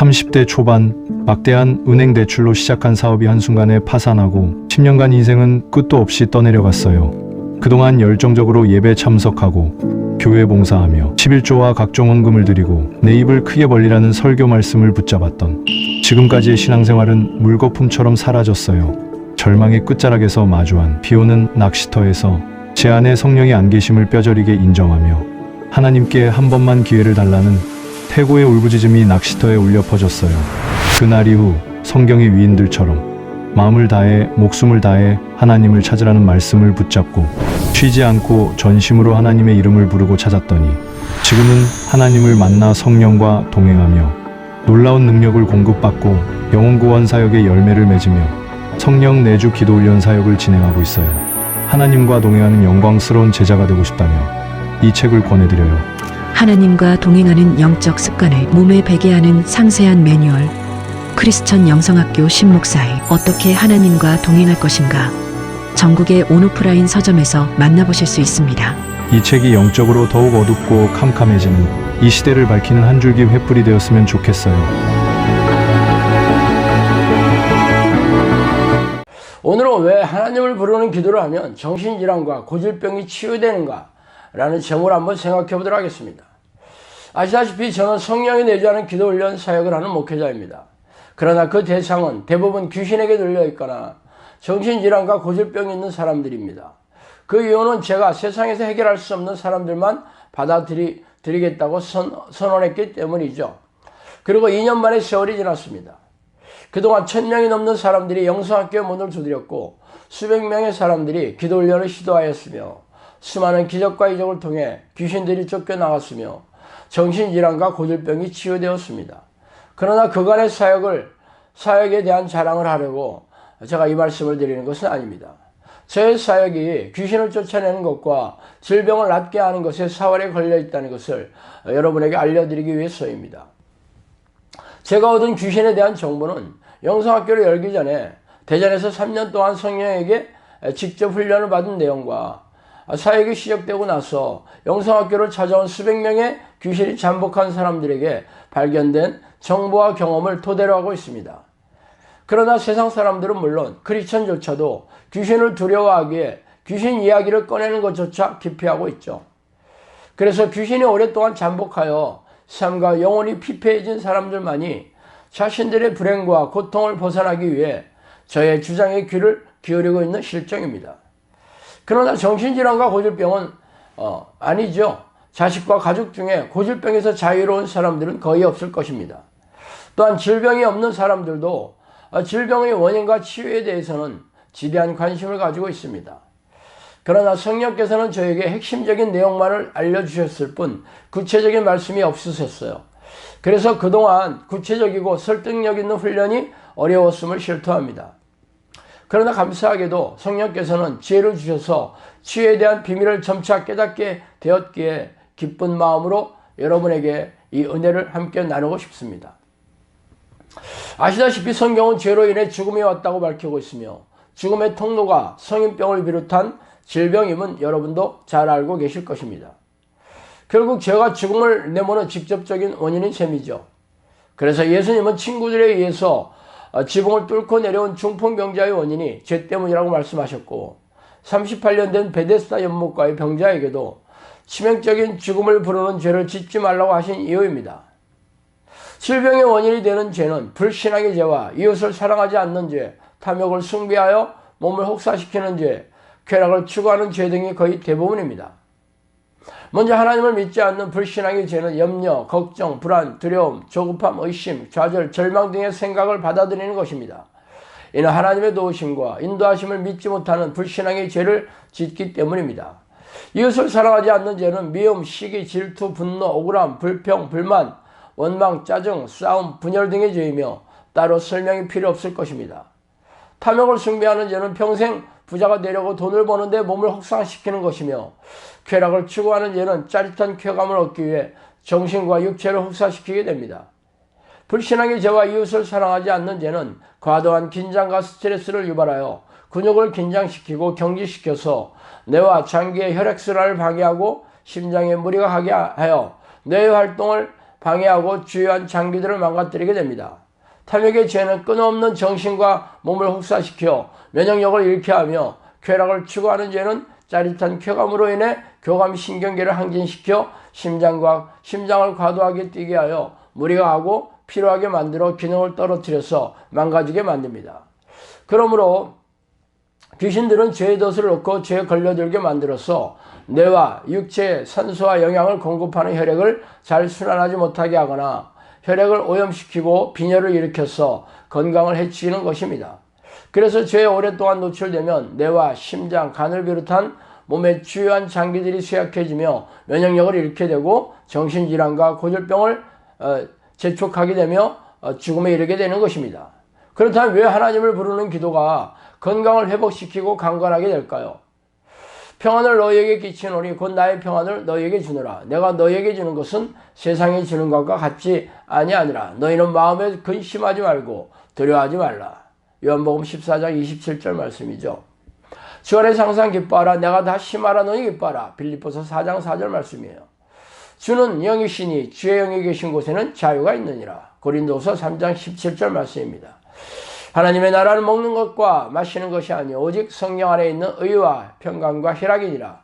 30대 초반 막대한 은행 대출로 시작한 사업이 한순간에 파산하고 10년간 인생은 끝도 없이 떠내려갔어요. 그동안 열정적으로 예배 참석하고 교회 봉사하며 11조와 각종 헌금을 드리고 내 입을 크게 벌리라는 설교 말씀을 붙잡았던 지금까지의 신앙생활은 물거품처럼 사라졌어요. 절망의 끝자락에서 마주한 비오는 낚시터에서 제 안에 성령의 안 계심을 뼈저리게 인정하며 하나님께 한 번만 기회를 달라는 태고의 울부짖음이 낚시터에 울려 퍼졌어요. 그날 이후 성경의 위인들처럼 마음을 다해 목숨을 다해 하나님을 찾으라는 말씀을 붙잡고 쉬지 않고 전심으로 하나님의 이름을 부르고 찾았더니 지금은 하나님을 만나 성령과 동행하며 놀라운 능력을 공급받고 영혼구원 사역의 열매를 맺으며 성령 내주 기도훈련 사역을 진행하고 있어요. 하나님과 동행하는 영광스러운 제자가 되고 싶다며 이 책을 권해드려요. 하나님과 동행하는 영적 습관을 몸에 배게 하는 상세한 매뉴얼. 크리스천 영성학교 신목사의 어떻게 하나님과 동행할 것인가. 전국의 온오프라인 서점에서 만나보실 수 있습니다. 이 책이 영적으로 더욱 어둡고 캄캄해지는 이 시대를 밝히는 한 줄기 횃불이 되었으면 좋겠어요. 오늘은 왜 하나님을 부르는 기도를 하면 정신질환과 고질병이 치유되는가 라는 제목을 한번 생각해 보도록 하겠습니다. 아시다시피 저는 성령이 내주하는 기도훈련 사역을 하는 목회자입니다. 그러나 그 대상은 대부분 귀신에게 눌려 있거나 정신질환과 고질병이 있는 사람들입니다. 그 이유는 제가 세상에서 해결할 수 없는 사람들만 받아들이겠다고 선언했기 때문이죠. 그리고 2년 만에 세월이 지났습니다. 그동안 1000명이 넘는 사람들이 영성학교에 문을 두드렸고 수백 명의 사람들이 기도훈련을 시도하였으며 수많은 기적과 이적을 통해 귀신들이 쫓겨나갔으며 정신질환과 고질병이 치유되었습니다. 그러나 그간의 사역에 대한 자랑을 하려고 제가 이 말씀을 드리는 것은 아닙니다. 저의 사역이 귀신을 쫓아내는 것과 질병을 낫게 하는 것에 사활에 걸려 있다는 것을 여러분에게 알려드리기 위해서입니다. 제가 얻은 귀신에 대한 정보는 영성학교를 열기 전에 대전에서 3년 동안 성령에게 직접 훈련을 받은 내용과 사역이 시작되고 나서 영성학교를 찾아온 수백 명의 귀신이 잠복한 사람들에게 발견된 정보와 경험을 토대로 하고 있습니다. 그러나 세상 사람들은 물론 크리스천조차도 귀신을 두려워하기에 귀신 이야기를 꺼내는 것조차 기피하고 있죠. 그래서 귀신이 오랫동안 잠복하여 삶과 영혼이 피폐해진 사람들만이 자신들의 불행과 고통을 벗어나기 위해 저의 주장에 귀를 기울이고 있는 실정입니다. 그러나 정신질환과 고질병은 아니죠. 자식과 가족 중에 고질병에서 자유로운 사람들은 거의 없을 것입니다. 또한 질병이 없는 사람들도 질병의 원인과 치유에 대해서는 지대한 관심을 가지고 있습니다. 그러나 성령께서는 저에게 핵심적인 내용만을 알려주셨을 뿐 구체적인 말씀이 없으셨어요. 그래서 그동안 구체적이고 설득력 있는 훈련이 어려웠음을 실토합니다. 그러나 감사하게도 성령께서는 지혜를 주셔서 치유에 대한 비밀을 점차 깨닫게 되었기에 기쁜 마음으로 여러분에게 이 은혜를 함께 나누고 싶습니다. 아시다시피 성경은 죄로 인해 죽음이 왔다고 밝히고 있으며 죽음의 통로가 성인병을 비롯한 질병임은 여러분도 잘 알고 계실 것입니다. 결국 죄가 죽음을 내모는 직접적인 원인인 셈이죠. 그래서 예수님은 친구들에 의해서 지붕을 뚫고 내려온 중풍병자의 원인이 죄 때문이라고 말씀하셨고 38년 된 베데스다 연못가의 병자에게도 치명적인 죽음을 부르는 죄를 짓지 말라고 하신 이유입니다. 질병의 원인이 되는 죄는 불신앙의 죄와 이웃을 사랑하지 않는 죄, 탐욕을 숭배하여 몸을 혹사시키는 죄, 쾌락을 추구하는 죄 등이 거의 대부분입니다. 먼저 하나님을 믿지 않는 불신앙의 죄는 염려, 걱정, 불안, 두려움, 조급함, 의심, 좌절, 절망 등의 생각을 받아들이는 것입니다. 이는 하나님의 도우심과 인도하심을 믿지 못하는 불신앙의 죄를 짓기 때문입니다. 이웃을 사랑하지 않는 죄는 미움, 시기, 질투, 분노, 억울함, 불평, 불만, 원망, 짜증, 싸움, 분열 등의 죄이며 따로 설명이 필요 없을 것입니다. 탐욕을 숭배하는 죄는 평생 부자가 되려고 돈을 버는데 몸을 혹사시키는 것이며 쾌락을 추구하는 죄는 짜릿한 쾌감을 얻기 위해 정신과 육체를 혹사시키게 됩니다. 불신앙의 죄와 이웃을 사랑하지 않는 죄는 과도한 긴장과 스트레스를 유발하여 근육을 긴장시키고 경직시켜서 뇌와 장기의 혈액순환을 방해하고 심장에 무리가 가게 하여 뇌의 활동을 방해하고 주요한 장기들을 망가뜨리게 됩니다. 탐욕의 죄는 끊임없는 정신과 몸을 혹사시켜 면역력을 잃게 하며, 쾌락을 추구하는 죄는 짜릿한 쾌감으로 인해 교감신경계를 항진시켜 심장을 과도하게 뛰게 하여 무리가 하고 피로하게 만들어 기능을 떨어뜨려서 망가지게 만듭니다. 그러므로 귀신들은 죄의 덫을 놓고 죄에 걸려들게 만들어서 뇌와 육체에 산소와 영양을 공급하는 혈액을 잘 순환하지 못하게 하거나 혈액을 오염시키고 빈혈을 일으켜서 건강을 해치는 것입니다. 그래서 죄에 오랫동안 노출되면 뇌와 심장, 간을 비롯한 몸의 주요한 장기들이 쇠약해지며 면역력을 잃게 되고 정신질환과 고질병을 재촉하게 되며 죽음에 이르게 되는 것입니다. 그렇다면 왜 하나님을 부르는 기도가 건강을 회복시키고 강건하게 될까요? 평안을 너희에게 끼치노니 곧 나의 평안을 너희에게 주노라. 내가 너희에게 주는 것은 세상이 주는 것과 같지 아니하니라. 너희는 마음에 근심하지 말고 두려워하지 말라. 요한복음 14장 27절 말씀이죠. 주 안에서 항상 기뻐하라. 내가 다시 말하노니 기뻐하라. 빌립보서 4장 4절 말씀이에요. 주는 영이시니 주의 영이 계신 곳에는 자유가 있느니라. 고린도서 3장 17절 말씀입니다. 하나님의 나라는 먹는 것과 마시는 것이 아니요 오직 성령 안에 있는 의와 평강과 희락이니라.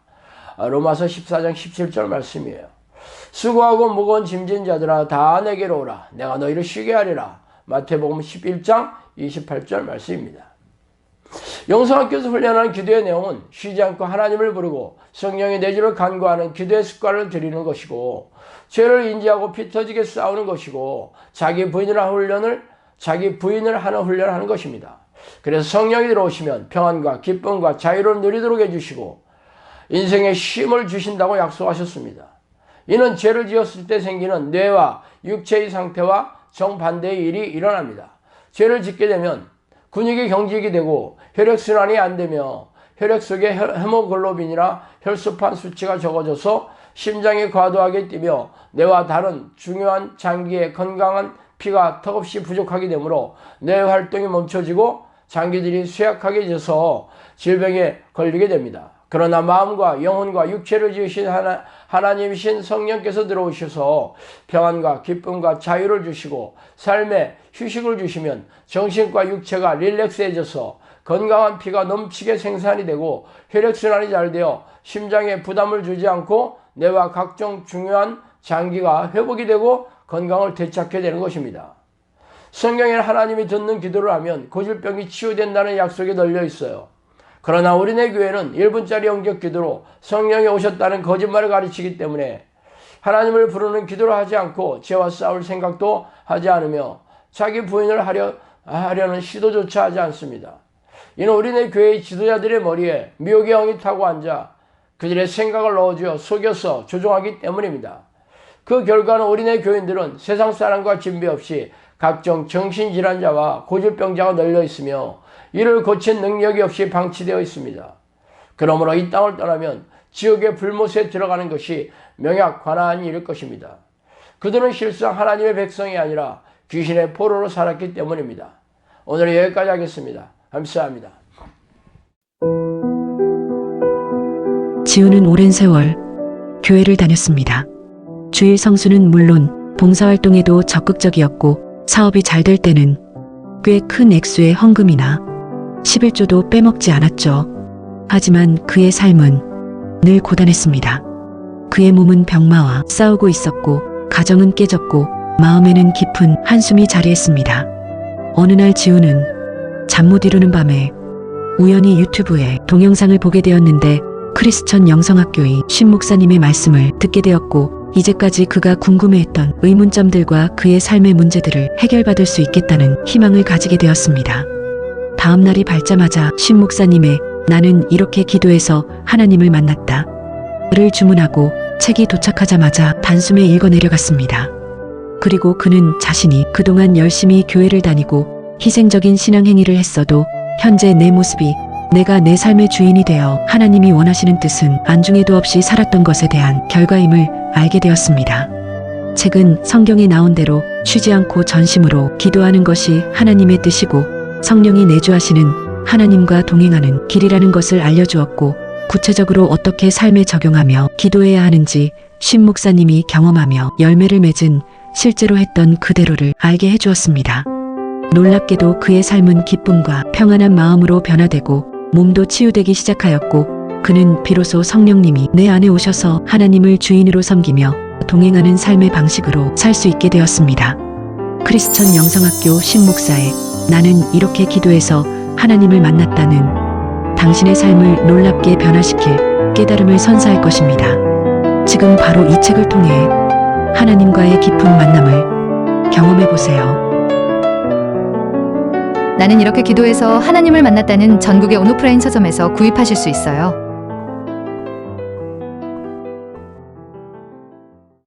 로마서 14장 17절 말씀이에요. 수고하고 무거운 짐진 자들아 다 내게로 오라. 내가 너희를 쉬게 하리라. 마태복음 11장 28절 말씀입니다. 영성학교에서 훈련하는 기도의 내용은 쉬지 않고 하나님을 부르고 성령의 내주를 간구하는 기도의 습관을 들이는 것이고, 죄를 인지하고 피 터지게 싸우는 것이고, 자기 부인을 하는 훈련을 하는 것입니다. 그래서 성령이 들어오시면 평안과 기쁨과 자유를 누리도록 해주시고 인생에 쉼을 주신다고 약속하셨습니다. 이는 죄를 지었을 때 생기는 뇌와 육체의 상태와 정반대의 일이 일어납니다. 죄를 짓게 되면 근육이 경직이 되고 혈액순환이 안 되며 혈액 속에 헤모글로빈이나 혈소판 수치가 적어져서 심장이 과도하게 뛰며 뇌와 다른 중요한 장기에 건강한 피가 턱없이 부족하게 되므로 뇌 활동이 멈춰지고 장기들이 쇠약하게 져서 질병에 걸리게 됩니다. 그러나 마음과 영혼과 육체를 지으신 하나님이신 성령께서 들어오셔서 평안과 기쁨과 자유를 주시고 삶에 휴식을 주시면 정신과 육체가 릴렉스해져서 건강한 피가 넘치게 생산이 되고 혈액순환이 잘 되어 심장에 부담을 주지 않고 뇌와 각종 중요한 장기가 회복이 되고 건강을 되찾게 되는 것입니다. 성경에는 하나님이 듣는 기도를 하면 고질병이 치유된다는 약속이 널려 있어요. 그러나 우리네 교회는 1분짜리 영적 기도로 성령이 오셨다는 거짓말을 가르치기 때문에 하나님을 부르는 기도를 하지 않고 죄와 싸울 생각도 하지 않으며 자기 부인을 하려는 시도조차 하지 않습니다. 이는 우리네 교회의 지도자들의 머리에 미혹의 영이 타고 앉아 그들의 생각을 넣어주어 속여서 조종하기 때문입니다. 그 결과는 우리네 교인들은 세상 사람과 진배 없이 각종 정신질환자와 고질병자가 널려 있으며 이를 고친 능력이 없이 방치되어 있습니다. 그러므로 이 땅을 떠나면 지옥의 불못에 들어가는 것이 명약 관한이 일 것입니다. 그들은 실상 하나님의 백성이 아니라 귀신의 포로로 살았기 때문입니다. 오늘은 여기까지 하겠습니다. 감사합니다. 지우는 오랜 세월 교회를 다녔습니다. 주일 성수는 물론 봉사활동에도 적극적이었고 사업이 잘 될 때는 꽤 큰 액수의 헌금이나 11조도 빼먹지 않았죠. 하지만 그의 삶은 늘 고단했습니다. 그의 몸은 병마와 싸우고 있었고 가정은 깨졌고 마음에는 깊은 한숨이 자리했습니다. 어느 날 지우는 잠 못 이루는 밤에 우연히 유튜브에 동영상을 보게 되었는데 크리스천 영성학교의 신 목사님의 말씀을 듣게 되었고 이제까지 그가 궁금해했던 의문점들과 그의 삶의 문제들을 해결받을 수 있겠다는 희망을 가지게 되었습니다. 다음 날이 밝자마자 신 목사님의 나는 이렇게 기도해서 하나님을 만났다 를 주문하고 책이 도착하자마자 단숨에 읽어 내려갔습니다. 그리고 그는 자신이 그동안 열심히 교회를 다니고 희생적인 신앙행위를 했어도 현재 내 모습이 내가 내 삶의 주인이 되어 하나님이 원하시는 뜻은 안중에도 없이 살았던 것에 대한 결과임을 알게 되었습니다. 책은 성경에 나온 대로 쉬지 않고 전심으로 기도하는 것이 하나님의 뜻이고 성령이 내주하시는 하나님과 동행하는 길이라는 것을 알려주었고 구체적으로 어떻게 삶에 적용하며 기도해야 하는지 신 목사님이 경험하며 열매를 맺은 실제로 했던 그대로를 알게 해주었습니다. 놀랍게도 그의 삶은 기쁨과 평안한 마음으로 변화되고 몸도 치유되기 시작하였고 그는 비로소 성령님이 내 안에 오셔서 하나님을 주인으로 섬기며 동행하는 삶의 방식으로 살 수 있게 되었습니다. 크리스천 영성학교 신목사의 나는 이렇게 기도해서 하나님을 만났다는 당신의 삶을 놀랍게 변화시킬 깨달음을 선사할 것입니다. 지금 바로 이 책을 통해 하나님과의 깊은 만남을 경험해 보세요. 나는 이렇게 기도해서 하나님을 만났다는 전국의 온오프라인 서점에서 구입하실 수 있어요.